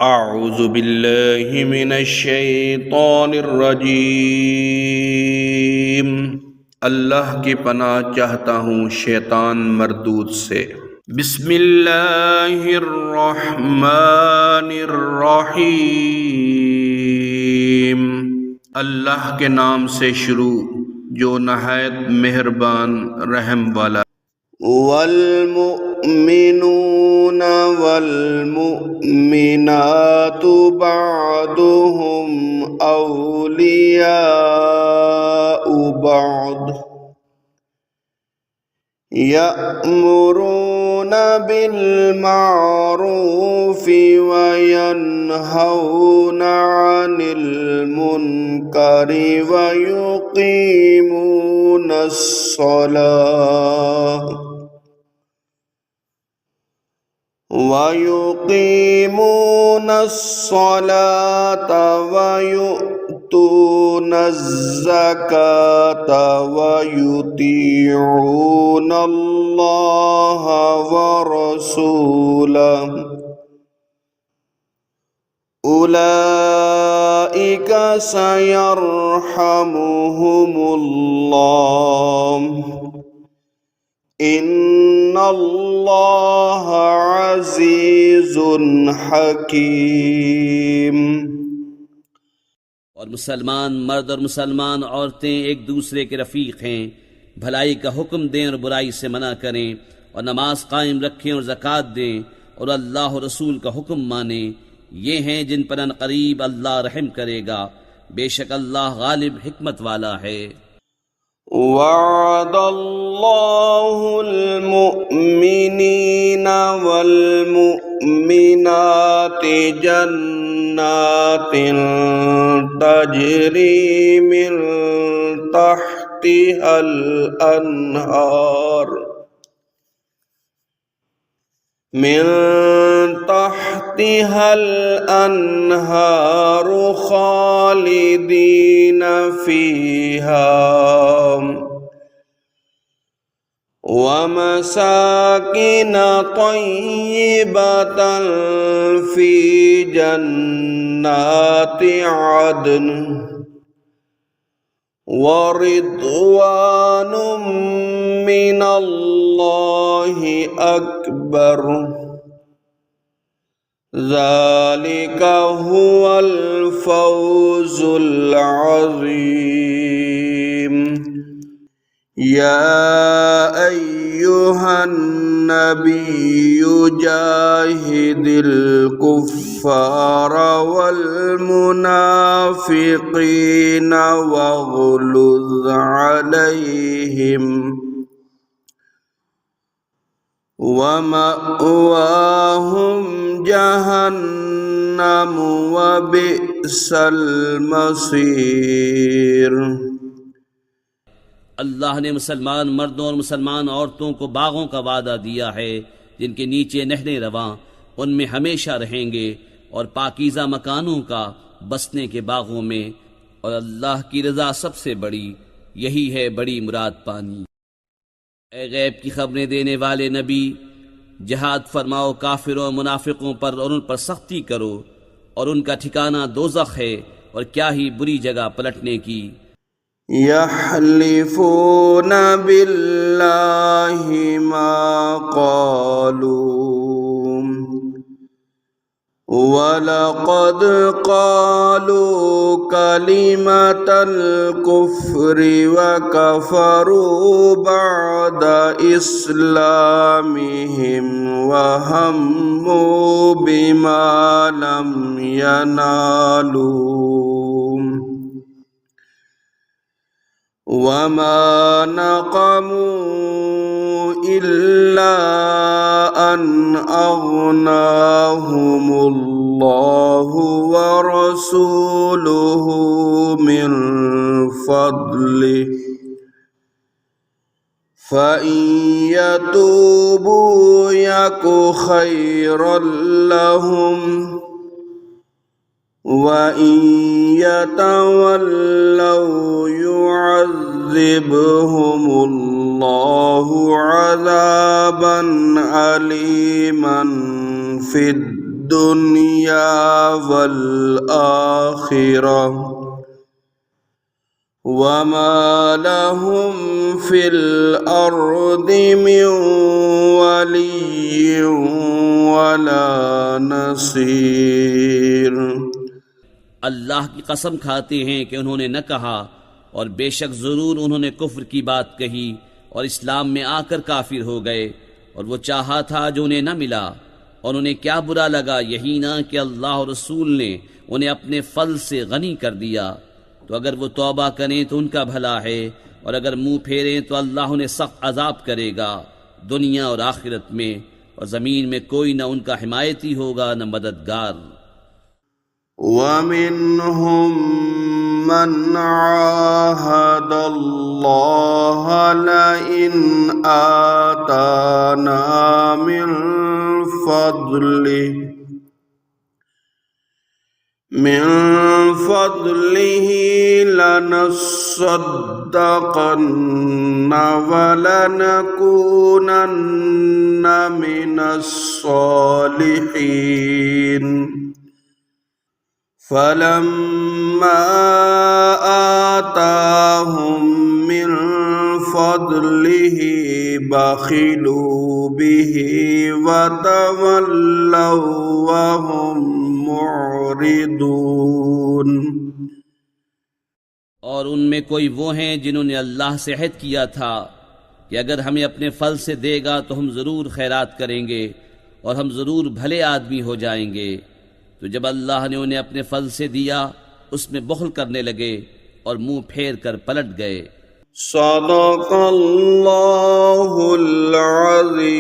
اعوذ باللہ من الشیطان الرجیم۔ اللہ کی پناہ چاہتا ہوں شیطان مردود سے۔ بسم اللہ الرحمن الرحیم۔ اللہ کے نام سے شروع جو نہایت مہربان رحم والا۔ والمؤمنون والمؤمنات بعضهم أولياء بعض يأمرون بالمعروف وينهون عن المنكر ويقيمون الصلاة ويؤتون الزكاة ويطيعون الله ورسوله أولئك سيرحمهم الله ان اللہ عزیز حکیم۔ اور مسلمان مرد اور مسلمان عورتیں ایک دوسرے کے رفیق ہیں، بھلائی کا حکم دیں اور برائی سے منع کریں، اور نماز قائم رکھیں اور زکوٰۃ دیں، اور اللہ اور رسول کا حکم مانیں۔ یہ ہیں جن پر ان قریب اللہ رحم کرے گا، بے شک اللہ غالب حکمت والا ہے۔ وعد الله المؤمنين والمؤمنات جنات تجري من تحتها الأنهار خالدين فيها ومساكن طيبة في جنات عدن ورضوان من الله أكبر ذلك هو الفوز العظيم۔ يا أيها النبي جاهد الكفار والمنافقين واغلظ عليهم ومأواهم جہنم وبئس المصیر۔ اللہ نے مسلمان مردوں اور مسلمان عورتوں کو باغوں کا وعدہ دیا ہے جن کے نیچے نہریں رواں، ان میں ہمیشہ رہیں گے، اور پاکیزہ مکانوں کا بسنے کے باغوں میں، اور اللہ کی رضا سب سے بڑی، یہی ہے بڑی مراد پانی۔ اے غیب کی خبریں دینے والے نبی، جہاد فرماؤ کافروں منافقوں پر اور ان پر سختی کرو، اور ان کا ٹھکانہ دوزخ ہے، اور کیا ہی بری جگہ پلٹنے کی۔ یحلفون باللہ ما قالوا وَلَقَدْ قَالُوا كَلِمَةَ الْكُفْرِ وَكَفَرُوا بَعْدَ إِسْلَامِهِمْ وَهَمُّوا بِمَا لَمْ يَنَالُوا وَمَا نَقَمُوا إِلَّا أَنْ أَغْنَاهُمُ اللَّهُ وَرَسُولُهُ مِنْ فَضْلِهِ فَإِنْ يَتُوبُوا يَكُ خَيْرًا لَهُمْ وَإِنْ يَتَوَلَّوْا يُعَذِّبْهُمُ اللَّهُ عَذَابًا أَلِيمًا فِي الدنيا والآخرة وما لهم في الأرض من ولي ولا نصير۔ اللہ کی قسم کھاتے ہیں کہ انہوں نے نہ کہا، اور بے شک ضرور انہوں نے کفر کی بات کہی اور اسلام میں آ کر کافر ہو گئے، اور وہ چاہا تھا جو انہیں نہ ملا، اور انہیں کیا برا لگا یہی نہ کہ اللہ اور رسول نے انہیں اپنے فضل سے غنی کر دیا۔ تو اگر وہ توبہ کریں تو ان کا بھلا ہے، اور اگر منہ پھیریں تو اللہ انہیں سخت عذاب کرے گا دنیا اور آخرت میں، اور زمین میں کوئی نہ ان کا حمایتی ہوگا نہ مددگار۔ وَمِنْهُمْ مَنْ عَاهَدَ اللَّهَ لَئِنْ آتَانَا مِنْ فَضْلِهِ لَنَصَّدَّقَنَّ وَلَنَكُونَنَّ مِنَ الصَّالِحِينَ۔ فَلَمَّا آتَاهُم مِّن فَضْلِهِ بَخِلُوا بِهِ وَتَوَلَّوْا وَهُم مُّعْرِضُونَ۔ اور ان میں کوئی وہ ہیں جنہوں نے اللہ سے عہد کیا تھا کہ اگر ہمیں اپنے فضل سے دے گا تو ہم ضرور خیرات کریں گے اور ہم ضرور بھلے آدمی ہو جائیں گے، تو جب اللہ نے انہیں اپنے فضل سے دیا اس میں بخل کرنے لگے اور منہ پھیر کر پلٹ گئے۔ صدق اللہ العظیم۔